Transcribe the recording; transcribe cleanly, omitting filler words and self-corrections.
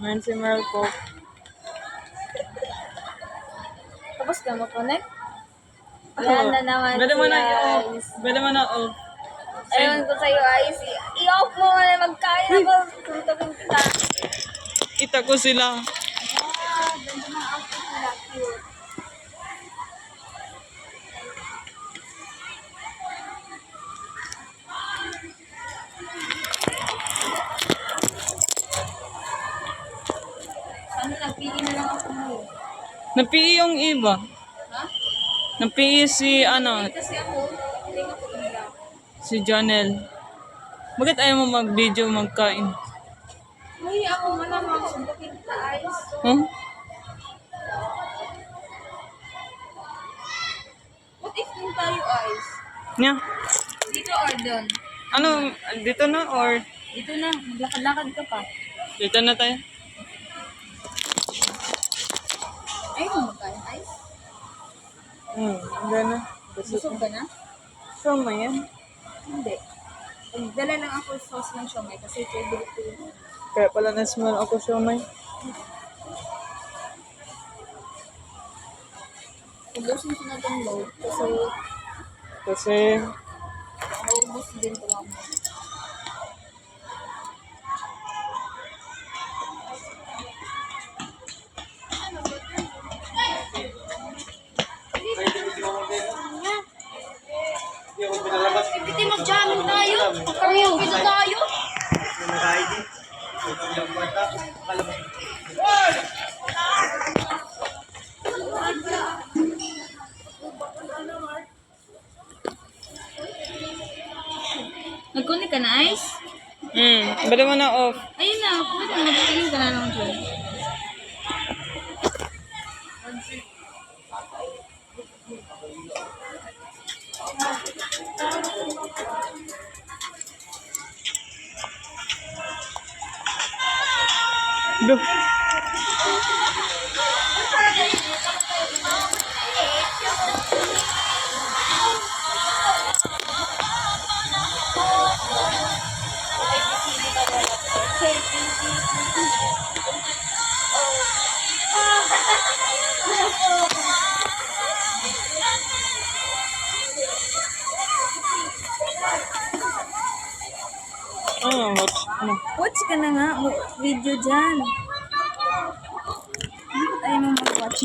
Man si Merco. Tapos ka mag-connect? Yan na naman Bale mo na i-off. guys. Bale mo na off. Ayun ko sa'yo ay i-off mo na magkain ako. Tuntugin kita. Kita ko sila. Ganda ng outfit nila. Cute. Ano, nagpili na lang ako mo. Napii yung iba. Ha? Napii si Kasi ako, hindi ko nila. si Janelle. Bakit ayaw mo mag-video magkain? Uy, ako malamang suntukin kita ayos. Huh? What if din tayo ayos? Nya? Dito or doon? Ano, dito na or Dito na, maglakad-lakad ka pa. dito na tayo? Ayaw mo magkain ayos? Hindi na. Busog ka na? So, yan. Hindi. Dala lang ako sauce ng siomay kasi favorite ko yun. Kaya pala na-smell ako siomay. Ubusin ko na itong load kasi maubos din ko lang. Piti mag-jamming tayo. Pagkariyo, pito tayo. Nag-connect ka na, Ice? Bale mo na off. Ayun na, pwede mo magpatingin ka na lang dyan. Duh. Watch. Watch ka na nga, video dyan. Bakit ayaw mo mag-watch?